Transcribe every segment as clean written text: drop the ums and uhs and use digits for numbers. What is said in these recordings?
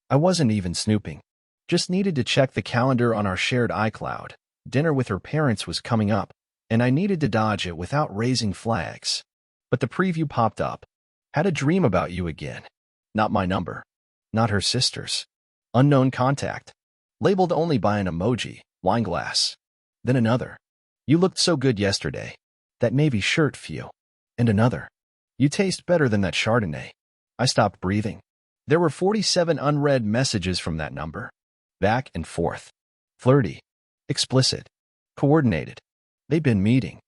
I wasn't even snooping. Just needed to check the calendar on our shared iCloud. Dinner with her parents was coming up, and I needed to dodge it without raising flags. But the preview popped up. Had a dream about you again. Not my number. Not her sister's. Unknown contact. Labeled only by an emoji, wine glass. Then another. You looked so good yesterday. That navy shirt few. And another. You taste better than that Chardonnay. I stopped breathing. There were 47 unread messages from that number. Back and forth. Flirty. Explicit. Coordinated. They'd been meeting.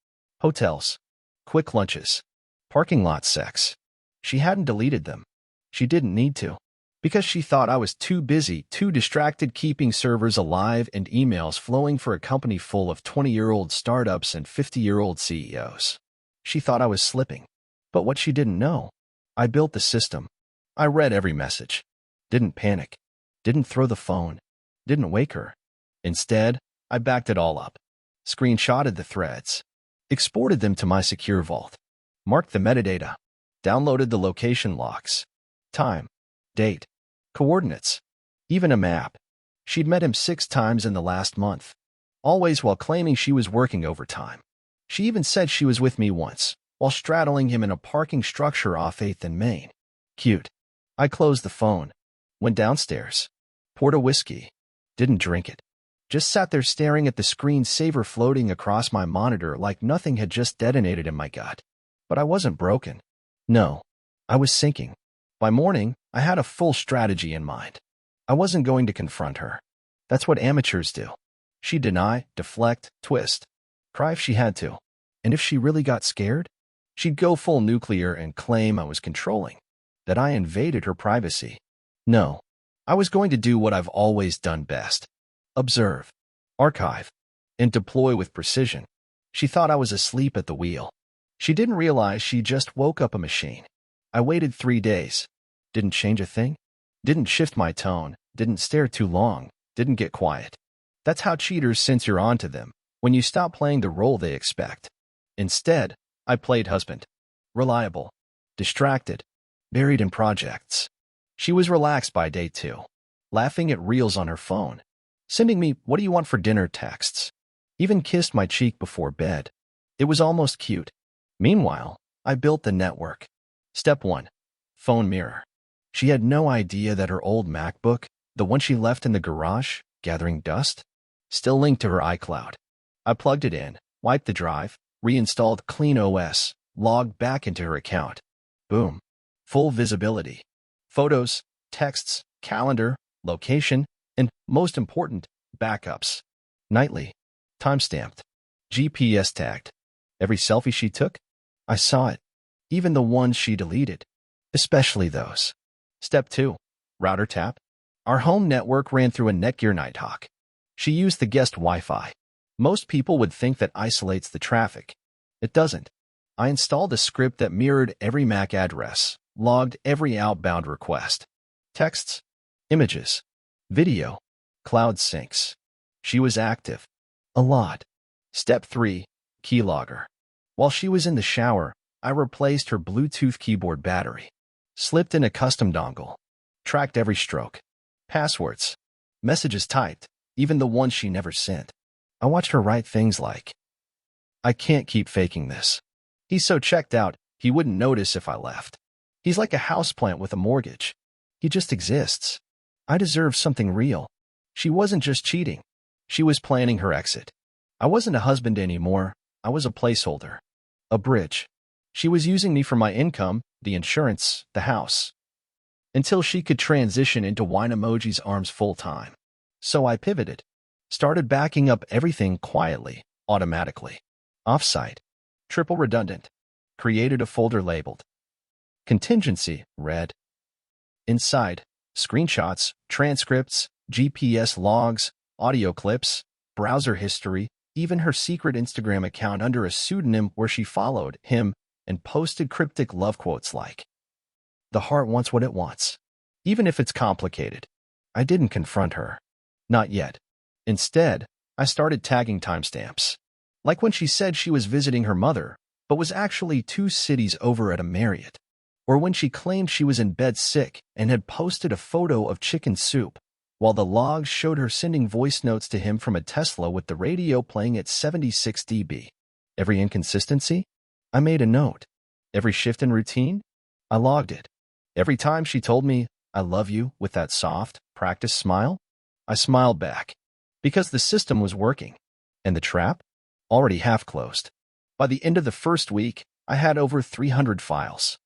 Hotels. Quick lunches. Parking lot sex. She hadn't deleted them. She didn't need to. Because she thought I was too busy, too distracted keeping servers alive and emails flowing for a company full of 20-year-old startups and 50-year-old CEOs. She thought I was slipping. But what she didn't know, I built the system. I read every message. Didn't panic. Didn't throw the phone. Didn't wake her. Instead, I backed it all up. Screenshotted the threads. Exported them to my secure vault. Marked the metadata. Downloaded the location logs. Time. Date. Coordinates. Even a map. She'd met him 6 times in the last month. Always while claiming she was working overtime. She even said she was with me once, while straddling him in a parking structure off 8th and Main. Cute. I closed the phone. Went downstairs. Poured a whiskey. Didn't drink it. Just sat there staring at the screensaver floating across my monitor like nothing had just detonated in my gut. But I wasn't broken. No. I was sinking. By morning, I had a full strategy in mind. I wasn't going to confront her. That's what amateurs do. She'd deny, deflect, twist. Cry if she had to. And if she really got scared, she'd go full nuclear and claim I was controlling. That I invaded her privacy. No. I was going to do what I've always done best. Observe. Archive. And deploy with precision. She thought I was asleep at the wheel. She didn't realize she just woke up a machine. I waited 3 days. Didn't change a thing. Didn't shift my tone. Didn't stare too long. Didn't get quiet. That's how cheaters sense you're onto them, when you stop playing the role they expect. Instead, I played husband. Reliable. Distracted. Buried in projects. She was relaxed by day 2. Laughing at reels on her phone. Sending me, "What do you want for dinner?" texts. Even kissed my cheek before bed. It was almost cute. Meanwhile, I built the network. Step 1. Phone mirror. She had no idea that her old MacBook, the one she left in the garage, gathering dust, still linked to her iCloud. I plugged it in, wiped the drive, reinstalled Clean OS, logged back into her account. Boom. Full visibility. Photos, texts, calendar, location, and, most important, backups. Nightly. Timestamped. GPS tagged. Every selfie she took, I saw it. Even the ones she deleted. Especially those. Step 2. Router tap. Our home network ran through a Netgear Nighthawk. She used the guest Wi-Fi. Most people would think that isolates the traffic. It doesn't. I installed a script that mirrored every MAC address, logged every outbound request. Texts. Images. Video. Cloud syncs. She was active. A lot. Step 3. Keylogger. While she was in the shower, I replaced her Bluetooth keyboard battery. Slipped in a custom dongle. Tracked every stroke. Passwords. Messages typed, even the ones she never sent. I watched her write things like, "I can't keep faking this. He's so checked out, he wouldn't notice if I left. He's like a houseplant with a mortgage. He just exists. I deserve something real." She wasn't just cheating. She was planning her exit. I wasn't a husband anymore. I was a placeholder. A bridge. She was using me for my income, the insurance, the house. Until she could transition into wine emoji's arms full-time. So I pivoted. Started backing up everything quietly, automatically. Offsite. Triple redundant. Created a folder labeled Contingency, red. Inside, screenshots, transcripts, GPS logs, audio clips, browser history, even her secret Instagram account under a pseudonym where she followed him and posted cryptic love quotes like, "The heart wants what it wants." Even if it's complicated. I didn't confront her. Not yet. Instead, I started tagging timestamps. Like when she said she was visiting her mother, but was actually 2 cities over at a Marriott. or when she claimed she was in bed sick and had posted a photo of chicken soup, while the logs showed her sending voice notes to him from a Tesla with the radio playing at 76 dB. Every inconsistency? I made a note. Every shift in routine? I logged it. Every time she told me, "I love you," with that soft, practiced smile, I smiled back. Because the system was working. And the trap? Already half closed. By the end of the first week, I had over 300 files.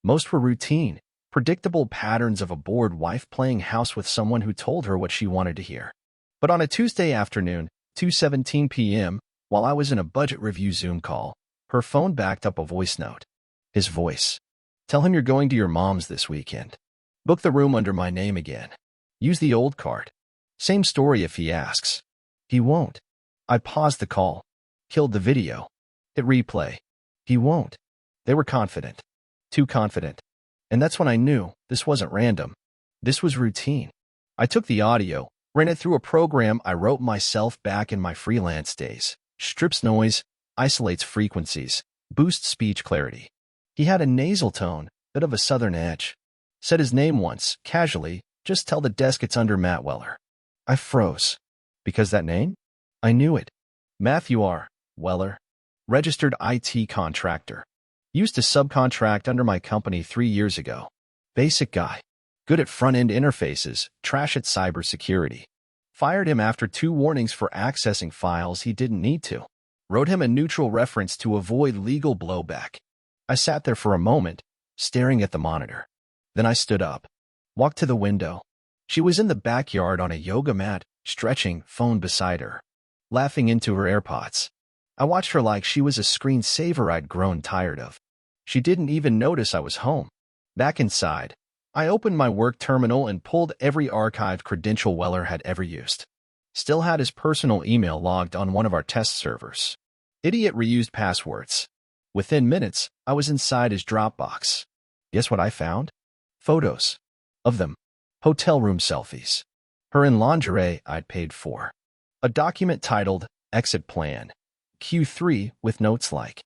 Most were routine, predictable patterns of a bored wife playing house with someone who told her what she wanted to hear. But on a Tuesday afternoon, 2:17 p.m., while I was in a budget review Zoom call, her phone backed up a voice note. His voice. "Tell him you're going to your mom's this weekend. Book the room under my name again. Use the old card. Same story if he asks." He won't. I paused the call. Killed the video. Hit replay. He won't. They were confident. Too confident. And that's when I knew this wasn't random. This was routine. I took the audio, ran it through a program I wrote myself back in my freelance days. Strips noise, isolates frequencies, boosts speech clarity. He had a nasal tone, bit of a southern edge. Said his name once, casually, "Just tell the desk it's under Matt Weller." I froze. Because that name? I knew it. Matthew R. Weller. Registered IT contractor. Used to subcontract under my company 3 years ago. Basic guy. Good at front-end interfaces, trash at cybersecurity. Fired him after 2 warnings for accessing files he didn't need to. Wrote him a neutral reference to avoid legal blowback. I sat there for a moment, staring at the monitor. Then I stood up. Walked to the window. She was in the backyard on a yoga mat, stretching, phone beside her. Laughing into her AirPods. I watched her like she was a screensaver I'd grown tired of. She didn't even notice I was home. Back inside, I opened my work terminal and pulled every archived credential Weller had ever used. Still had his personal email logged on one of our test servers. Idiot reused passwords. Within minutes, I was inside his Dropbox. Guess what I found? Photos. Of them. Hotel room selfies. Her in lingerie I'd paid for. A document titled, "Exit Plan. Q3 with notes like,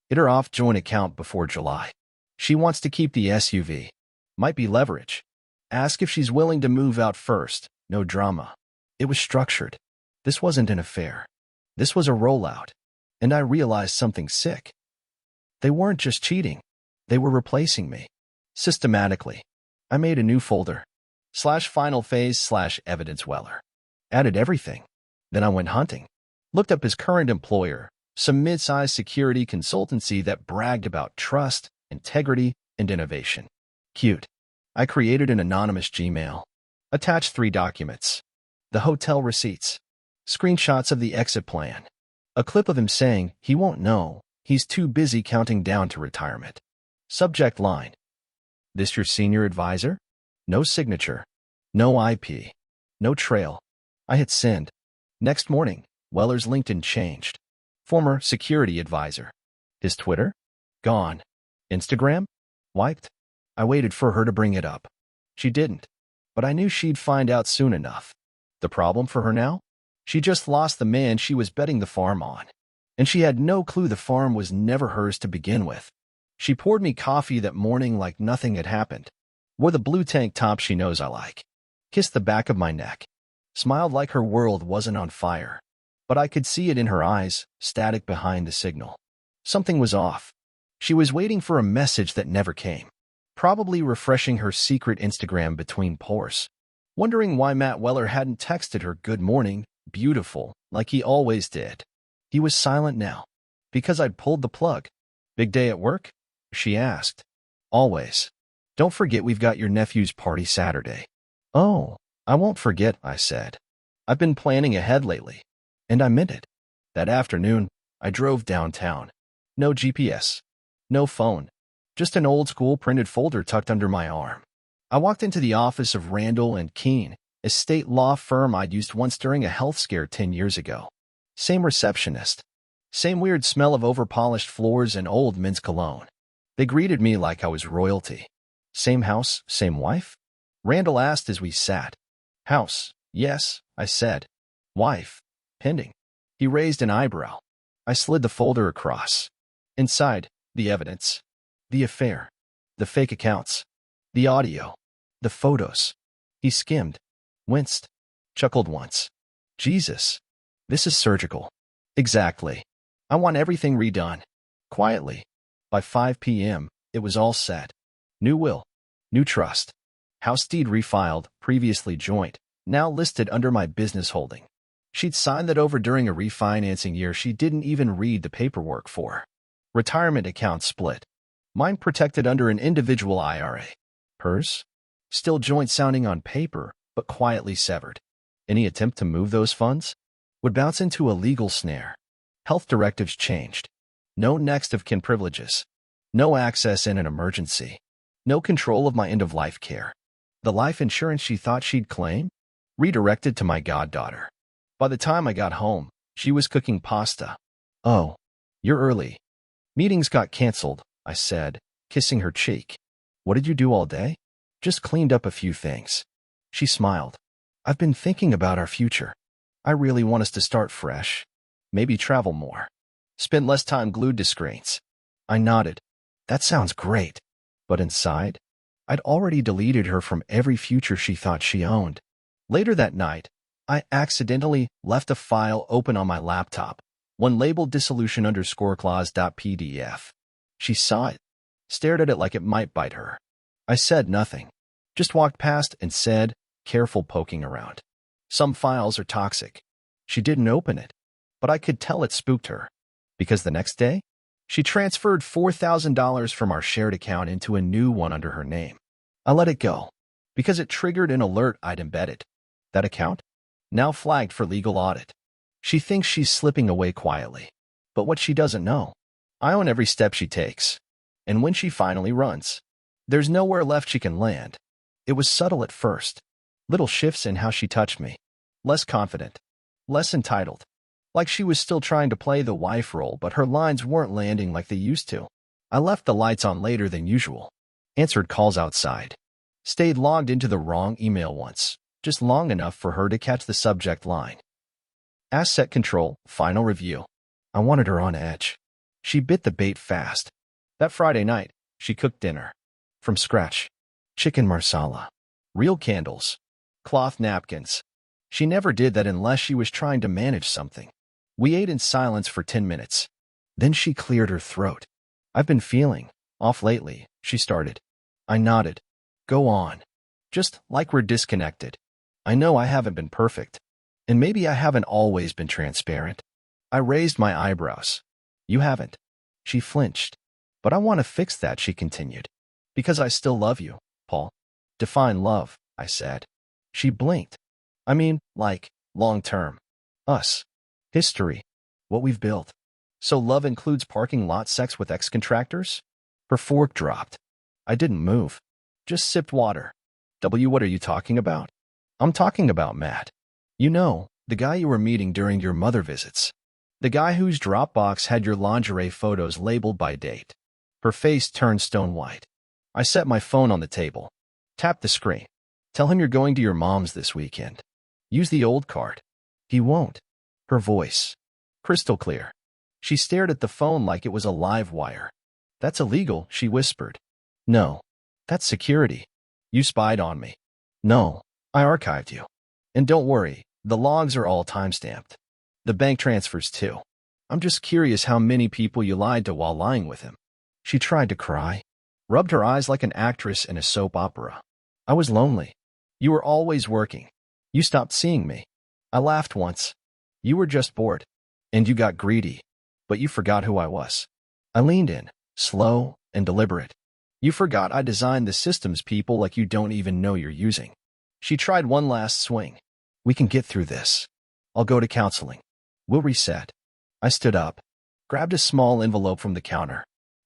hit her off joint account before July. She wants to keep the SUV. Might be leverage. Ask if she's willing to move out first. No drama." It was structured. This wasn't an affair. This was a rollout. And I realized something sick. They weren't just cheating. They were replacing me. Systematically. I made a new folder. /final phase /evidence Weller. Added everything. Then I went hunting. Looked up his current employer, some mid-sized security consultancy that bragged about trust, integrity, and innovation. Cute. I created an anonymous Gmail. Attached 3 documents. The hotel receipts. Screenshots of the exit plan. A clip of him saying he won't know, he's too busy counting down to retirement. Subject line. This your senior advisor? No signature. No IP. No trail. I hit send. Next morning, Weller's LinkedIn changed. Former security advisor. His Twitter? Gone. Instagram? Wiped. I waited for her to bring it up. She didn't. But I knew she'd find out soon enough. The problem for her now? She just lost the man she was betting the farm on. And she had no clue the farm was never hers to begin with. She poured me coffee that morning like nothing had happened. Wore the blue tank top she knows I like. Kissed the back of my neck. Smiled like her world wasn't on fire. But I could see it in her eyes, static behind the signal. Something was off. She was waiting for a message that never came. Probably refreshing her secret Instagram between pores. Wondering why Matt Weller hadn't texted her "Good morning, beautiful," like he always did. He was silent now. Because I'd pulled the plug. Big day at work? She asked. Always. Don't forget we've got your nephew's party Saturday. Oh, I won't forget, I said. I've been planning ahead lately. And I meant it. That afternoon, I drove downtown. No GPS. No phone. Just an old-school printed folder tucked under my arm. I walked into the office of Randall and Keene, a state law firm I'd used once during a health scare 10 years ago. Same receptionist. Same weird smell of overpolished floors and old men's cologne. They greeted me like I was royalty. Same house, same wife? Randall asked as we sat. House, yes, I said. Wife, pending. He raised an eyebrow. I slid the folder across. Inside, the evidence. The affair. The fake accounts. The audio. The photos. He skimmed, winced, chuckled once. Jesus. This is surgical. Exactly. I want everything redone. Quietly. By 5 p.m., it was all set. New will. New trust. House deed refiled, previously joint, now listed under my business holding. She'd signed that over during a refinancing year she didn't even read the paperwork for. Retirement account split. Mine protected under an individual IRA. Hers? Still joint sounding on paper, but quietly severed. Any attempt to move those funds would bounce into a legal snare. Health directives changed. No next of kin privileges. No access in an emergency. No control of my end-of-life care. The life insurance she thought she'd claim? Redirected to my goddaughter. By the time I got home, she was cooking pasta. Oh, you're early. Meetings got canceled, I said, kissing her cheek. What did you do all day? Just cleaned up a few things. She smiled. I've been thinking about our future. I really want us to start fresh. Maybe travel more. Spend less time glued to screens. I nodded. That sounds great. But inside, I'd already deleted her from every future she thought she owned. Later that night, I accidentally left a file open on my laptop, one labeled dissolution_clause.pdf. She saw it, stared at it like it might bite her. I said nothing, just walked past and said, careful poking around. Some files are toxic. She didn't open it, but I could tell it spooked her. Because the next day, she transferred $4,000 from our shared account into a new one under her name. I let it go, because it triggered an alert I'd embedded. That account? Now flagged for legal audit. She thinks she's slipping away quietly. But what she doesn't know, I own every step she takes. And when she finally runs, there's nowhere left she can land. It was subtle at first. Little shifts in how she touched me. Less confident. Less entitled. Like she was still trying to play the wife role, but her lines weren't landing like they used to. I left the lights on later than usual. Answered calls outside. Stayed logged into the wrong email once, just long enough for her to catch the subject line. Asset control, final review. I wanted her on edge. She bit the bait fast. That Friday night, she cooked dinner. From scratch. Chicken marsala. Real candles. Cloth napkins. She never did that unless she was trying to manage something. We ate in silence for 10 minutes. Then she cleared her throat. I've been feeling off lately, she started. I nodded. Go on. Just like we're disconnected. I know I haven't been perfect. And maybe I haven't always been transparent. I raised my eyebrows. You haven't. She flinched. But I want to fix that, she continued. Because I still love you, Paul. Define love, I said. She blinked. I mean, like, long term. Us. History. What we've built. So love includes parking lot sex with ex-contractors? Her fork dropped. I didn't move. Just sipped water. What are you talking about? I'm talking about Matt. You know, the guy you were meeting during your mother visits. The guy whose Dropbox had your lingerie photos labeled by date. Her face turned stone white. I set my phone on the table. Tapped the screen. Tell him you're going to your mom's this weekend. Use the old card. He won't. Her voice. Crystal clear. She stared at the phone like it was a live wire. That's illegal, she whispered. No. That's security. You spied on me. No. I archived you. And don't worry, the logs are all timestamped. The bank transfers too. I'm just curious how many people you lied to while lying with him. She tried to cry. Rubbed her eyes like an actress in a soap opera. I was lonely. You were always working. You stopped seeing me. I laughed once. You were just bored. And you got greedy. But you forgot who I was. I leaned in, slow and deliberate. You forgot I designed the systems people like you don't even know you're using. She tried one last swing. We can get through this. I'll go to counseling. We'll reset. I stood up, grabbed a small envelope from the counter.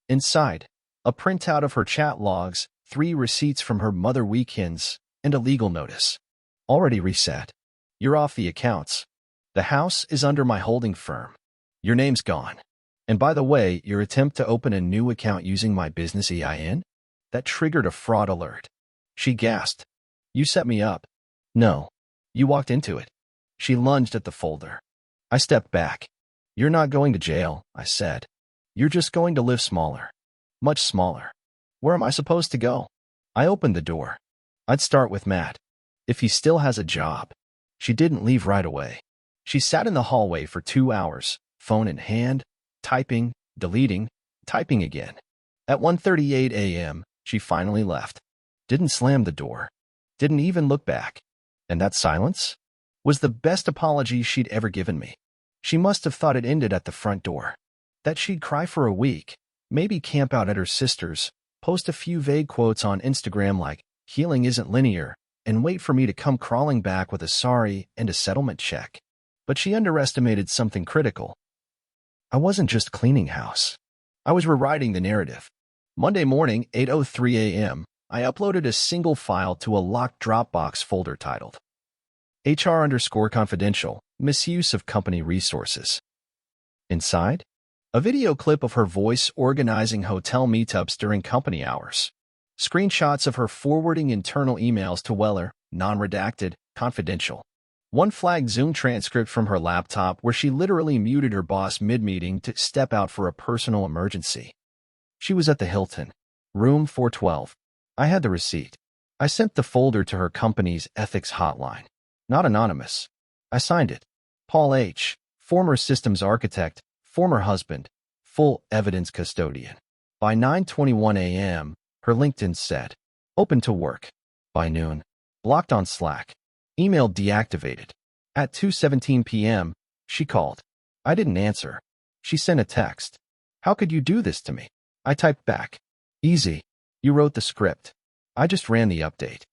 Inside, a printout of her chat logs, 3 receipts from her mother weekends, and a legal notice. Already reset. You're off the accounts. The house is under my holding firm. Your name's gone. And by the way, your attempt to open a new account using my business EIN? That triggered a fraud alert. She gasped. You set me up. No. You walked into it. She lunged at the folder. I stepped back. You're not going to jail, I said. You're just going to live smaller. Much smaller. Where am I supposed to go? I opened the door. I'd start with Matt. If he still has a job. She didn't leave right away. She sat in the hallway for 2 hours, phone in hand, typing, deleting, typing again. At 1:38 a.m., she finally left. Didn't slam the door. Didn't even look back. And that silence was the best apology she'd ever given me. She must have thought it ended at the front door. That she'd cry for a week, maybe camp out at her sister's, post a few vague quotes on Instagram like, healing isn't linear, and wait for me to come crawling back with a sorry and a settlement check. But she underestimated something critical. I wasn't just cleaning house. I was rewriting the narrative. Monday morning, 8:03 a.m., I uploaded a single file to a locked Dropbox folder titled HR_confidential, misuse of company resources. Inside, a video clip of her voice organizing hotel meetups during company hours. Screenshots of her forwarding internal emails to Weller, non-redacted, confidential. One flagged Zoom transcript from her laptop where she literally muted her boss mid-meeting to step out for a personal emergency. She was at the Hilton, room 412. I had the receipt. I sent the folder to her company's ethics hotline. Not anonymous. I signed it. Paul H., former systems architect, former husband, full evidence custodian. By 9:21 a.m., her LinkedIn said, open to work. By noon, blocked on Slack. Email deactivated. At 2:17 p.m., she called. I didn't answer. She sent a text. How could you do this to me? I typed back. Easy. You wrote the script. I just ran the update.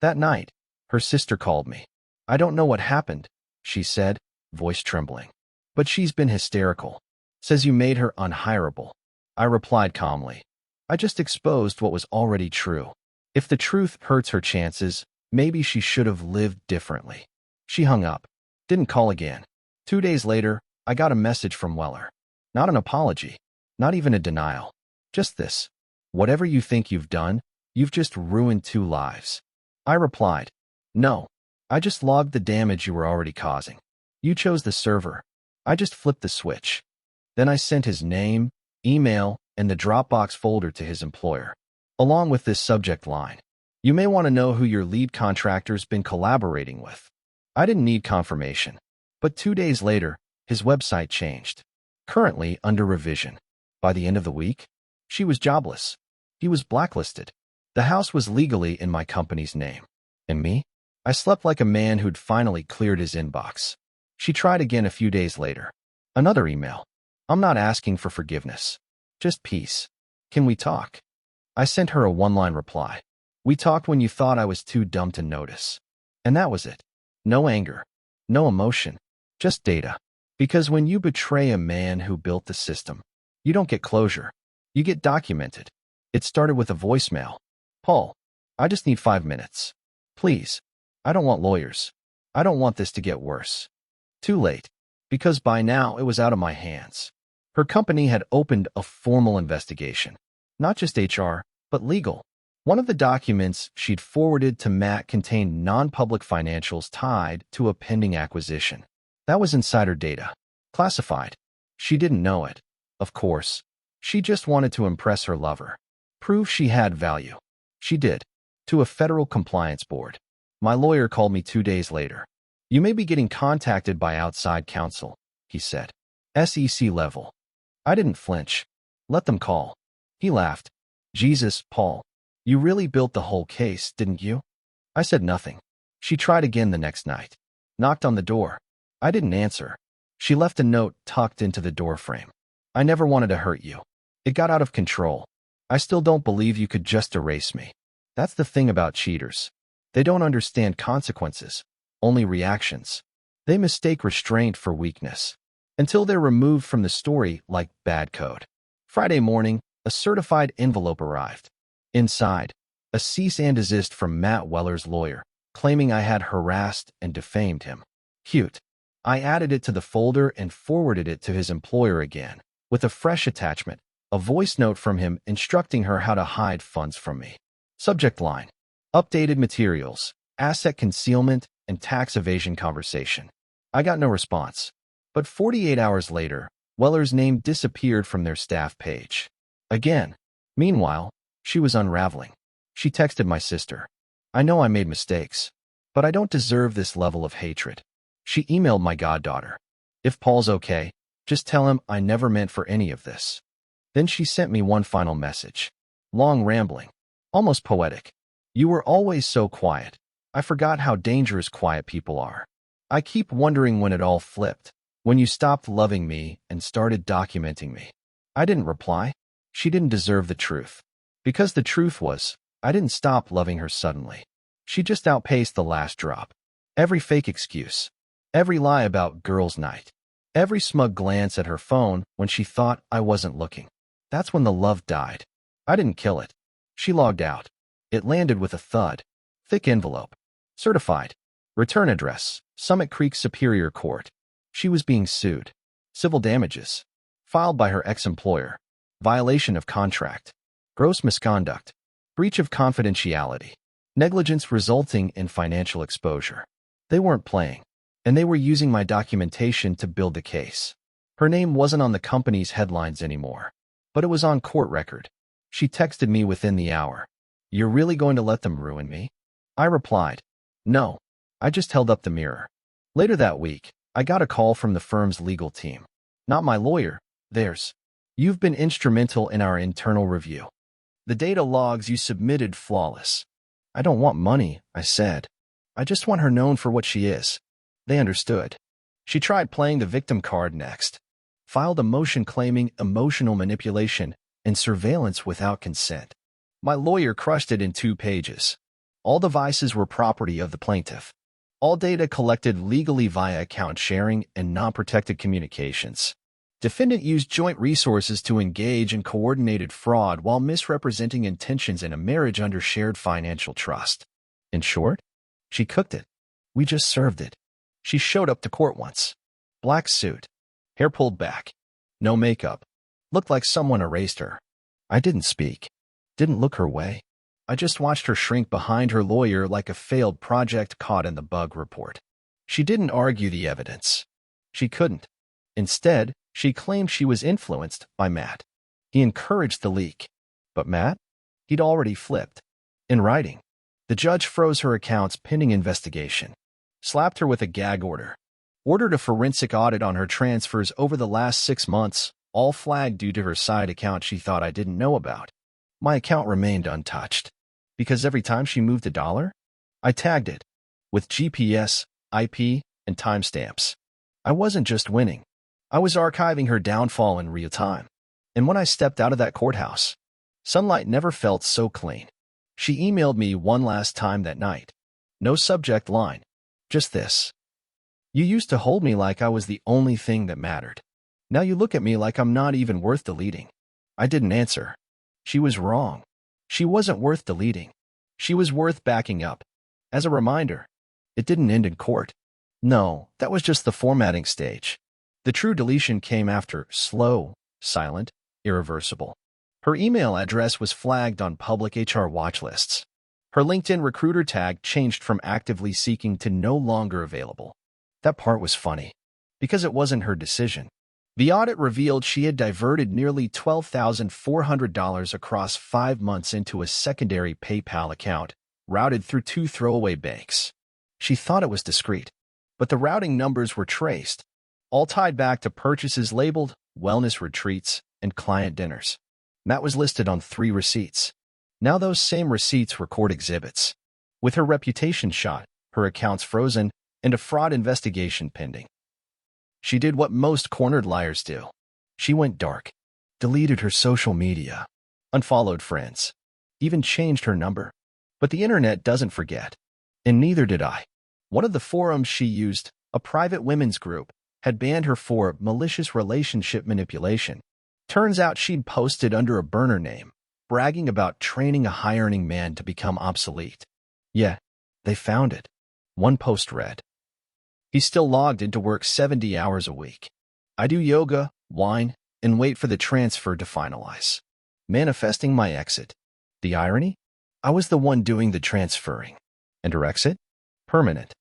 That night, her sister called me. I don't know what happened, she said, voice trembling. But she's been hysterical. Says you made her unhireable. I replied calmly. I just exposed what was already true. If the truth hurts her chances, maybe she should have lived differently. She hung up. Didn't call again. 2 days later, I got a message from Weller. Not an apology. Not even a denial. Just this. Whatever you think you've done, you've just ruined 2 lives. I replied. No. I just logged the damage you were already causing. You chose the server. I just flipped the switch. Then I sent his name, email, and the Dropbox folder to his employer, along with this subject line. You may want to know who your lead contractor's been collaborating with. I didn't need confirmation. But 2 days later, his website changed. Currently under revision. By the end of the week, she was jobless. He was blacklisted. The house was legally in my company's name. And me? I slept like a man who'd finally cleared his inbox. She tried again a few days later. Another email. I'm not asking for forgiveness. Just peace. Can we talk? I sent her a one-line reply. We talked when you thought I was too dumb to notice. And that was it. No anger. No emotion. Just data. Because when you betray a man who built the system, you don't get closure. You get documented. It started with a voicemail. Paul, I just need 5 minutes. Please. I don't want lawyers. I don't want this to get worse. Too late. Because by now it was out of my hands. Her company had opened a formal investigation. Not just HR, but legal. One of the documents she'd forwarded to Matt contained non-public financials tied to a pending acquisition. That was insider data. Classified. She didn't know it. Of course. She just wanted to impress her lover. Prove she had value. She did. To a federal compliance board. My lawyer called me 2 days later. You may be getting contacted by outside counsel, he said. SEC level. I didn't flinch. Let them call. He laughed. Jesus, Paul. You really built the whole case, didn't you? I said nothing. She tried again the next night. Knocked on the door. I didn't answer. She left a note tucked into the doorframe. I never wanted to hurt you. It got out of control. I still don't believe you could just erase me. That's the thing about cheaters. They don't understand consequences, only reactions. They mistake restraint for weakness. Until they're removed from the story like bad code. Friday morning, a certified envelope arrived. Inside, a cease and desist from Matt Weller's lawyer, claiming I had harassed and defamed him. Cute. I added it to the folder and forwarded it to his employer again, with a fresh attachment, a voice note from him instructing her how to hide funds from me. Subject line. Updated materials, asset concealment, and tax evasion conversation. I got no response. But 48 hours later, Weller's name disappeared from their staff page. Again. Meanwhile, She was unraveling. She texted my sister. I know I made mistakes, but I don't deserve this level of hatred. She emailed my goddaughter. If Paul's okay, just tell him I never meant for any of this. Then she sent me one final message. Long, rambling, almost poetic. You were always so quiet. I forgot how dangerous quiet people are. I keep wondering when it all flipped, when you stopped loving me and started documenting me. I didn't reply. She didn't deserve the truth. Because the truth was, I didn't stop loving her suddenly. She just outpaced the last drop. Every fake excuse, every lie about girls' night, every smug glance at her phone when she thought I wasn't looking. That's when the love died. I didn't kill it. She logged out. It landed with a thud. Thick envelope. Certified. Return address, Summit Creek Superior Court. She was being sued. Civil damages. Filed by her ex-employer. Violation of contract. Gross misconduct. Breach of confidentiality. Negligence resulting in financial exposure. They weren't playing, and they were using my documentation to build the case. Her name wasn't on the company's headlines anymore, but it was on court record. She texted me within the hour. You're really going to let them ruin me? I replied, no. I just held up the mirror. Later that week, I got a call from the firm's legal team. Not my lawyer, theirs. You've been instrumental in our internal review. The data logs you submitted flawless. I don't want money, I said. I just want her known for what she is. They understood. She tried playing the victim card next. Filed a motion claiming emotional manipulation and surveillance without consent. My lawyer crushed it in 2 pages. All devices were property of the plaintiff. All data collected legally via account sharing and non-protected communications. Defendant used joint resources to engage in coordinated fraud while misrepresenting intentions in a marriage under shared financial trust. In short, she cooked it. We just served it. She showed up to court once. Black suit. Hair pulled back. No makeup. Looked like someone erased her. I didn't speak. Didn't look her way. I just watched her shrink behind her lawyer like a failed project caught in the bug report. She didn't argue the evidence. She couldn't. Instead, she claimed she was influenced by Matt. He encouraged the leak. But Matt? He'd already flipped. In writing. The judge froze her accounts pending investigation. Slapped her with a gag order. Ordered a forensic audit on her transfers over the last 6 months, all flagged due to her side account she thought I didn't know about. My account remained untouched. Because every time she moved $1, I tagged it. With GPS, IP, and timestamps. I wasn't just winning. I was archiving her downfall in real time. And when I stepped out of that courthouse, sunlight never felt so clean. She emailed me one last time that night. No subject line. Just this. You used to hold me like I was the only thing that mattered. Now you look at me like I'm not even worth deleting. I didn't answer. She was wrong. She wasn't worth deleting. She was worth backing up. As a reminder, it didn't end in court. No, that was just the formatting stage. The true deletion came after slow, silent, irreversible. Her email address was flagged on public HR watch lists. Her LinkedIn recruiter tag changed from actively seeking to no longer available. That part was funny, because it wasn't her decision. The audit revealed she had diverted nearly $12,400 across 5 months into a secondary PayPal account, routed through 2 throwaway banks. She thought it was discreet, but the routing numbers were traced, all tied back to purchases labeled wellness retreats and client dinners. That was listed on 3 receipts. Now those same receipts were court exhibits. With her reputation shot, her accounts frozen, and a fraud investigation pending. She did what most cornered liars do. She went dark, deleted her social media, unfollowed friends, even changed her number. But the internet doesn't forget, and neither did I. One of the forums she used, a private women's group, had banned her for malicious relationship manipulation. Turns out she'd posted under a burner name, bragging about training a high-earning man to become obsolete. Yeah, they found it. One post read, "He's still logged into work 70 hours a week. I do yoga, wine, and wait for the transfer to finalize. Manifesting my exit." The irony? I was the one doing the transferring. And her exit? Permanent.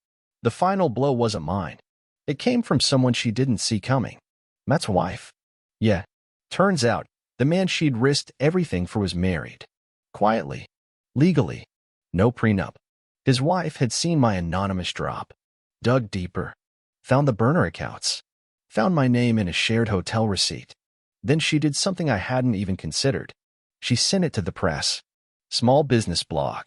The final blow wasn't mine. It came from someone she didn't see coming. Matt's wife. Yeah, turns out, the man she'd risked everything for was married. Quietly. Legally. No prenup. His wife had seen my anonymous drop. Dug deeper. Found the burner accounts. Found my name in a shared hotel receipt. Then she did something I hadn't even considered. She sent it to the press. Small business blog.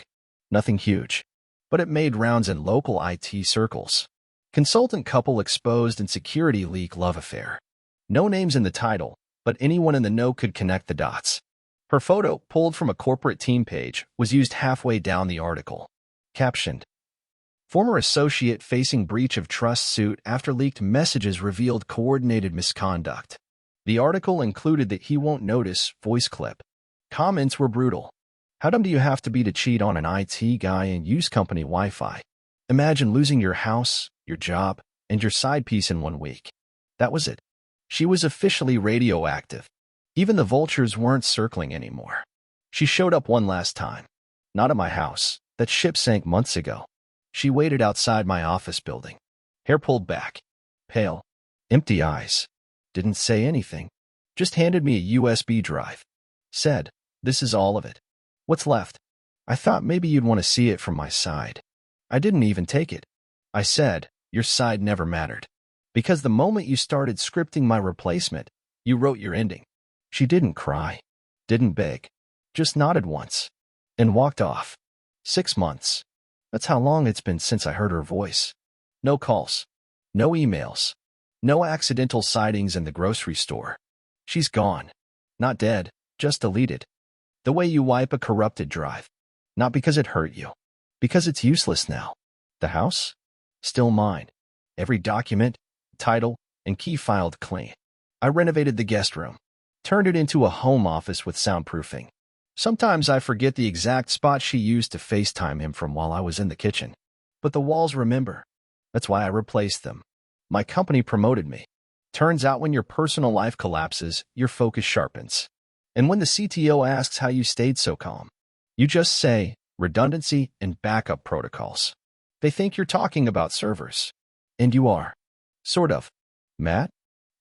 Nothing huge. But it made rounds in local IT circles. Consultant couple exposed in security leak love affair. No names in the title, but anyone in the know could connect the dots. Her photo, pulled from a corporate team page, was used halfway down the article. Captioned, "Former associate facing breach of trust suit after leaked messages revealed coordinated misconduct." The article included that he won't notice voice clip. Comments were brutal. How dumb do you have to be to cheat on an IT guy and use company Wi-Fi? Imagine losing your house, your job, and your side piece in 1 week. That was it. She was officially radioactive. Even the vultures weren't circling anymore. She showed up one last time. Not at my house. That ship sank months ago. She waited outside my office building. Hair pulled back. Pale. Empty eyes. Didn't say anything. Just handed me a USB drive. Said, "This is all of it. What's left?" I thought maybe you'd want to see it from my side. I didn't even take it. I said, "Your side never mattered. Because the moment you started scripting my replacement, you wrote your ending." She didn't cry. Didn't beg. Just nodded once. And walked off. 6 months. That's how long it's been since I heard her voice. No calls. No emails. No accidental sightings in the grocery store. She's gone. Not dead, just deleted. The way you wipe a corrupted drive. Not because it hurt you. Because it's useless now. The house? Still mine. Every document, title, and key filed clean. I renovated the guest room. Turned it into a home office with soundproofing. Sometimes I forget the exact spot she used to FaceTime him from while I was in the kitchen. But the walls remember. That's why I replaced them. My company promoted me. Turns out when your personal life collapses, your focus sharpens. And when the CTO asks how you stayed so calm, you just say, redundancy and backup protocols. They think you're talking about servers. And you are. Sort of. Matt?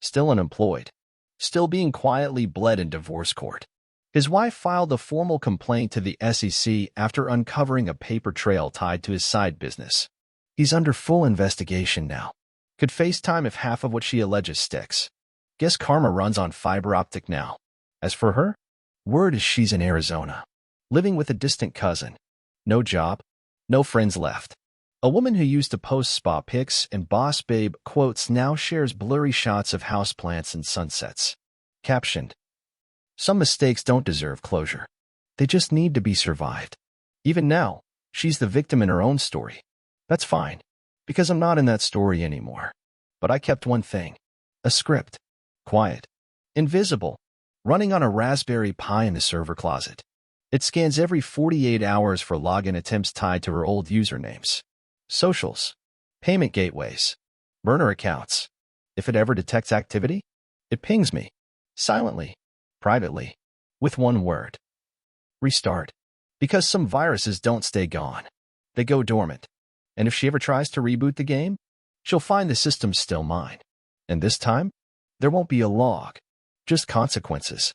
Still unemployed. Still being quietly bled in divorce court. His wife filed a formal complaint to the SEC after uncovering a paper trail tied to his side business. He's under full investigation now. Could FaceTime if half of what she alleges sticks. Guess karma runs on fiber optic now. As for her, word is she's in Arizona, living with a distant cousin. No job, no friends left. A woman who used to post spa pics and boss babe quotes now shares blurry shots of houseplants and sunsets. Captioned, "Some mistakes don't deserve closure. They just need to be survived." Even now, she's the victim in her own story. That's fine, because I'm not in that story anymore. But I kept one thing. A script. Quiet. Invisible. Running on a Raspberry Pi in the server closet. It scans every 48 hours for login attempts tied to her old usernames. Socials. Payment gateways. Burner accounts. If it ever detects activity, it pings me. Silently. Privately. With one word. Restart. Because some viruses don't stay gone. They go dormant. And if she ever tries to reboot the game, she'll find the system's still mine. And this time, there won't be a log. Just consequences.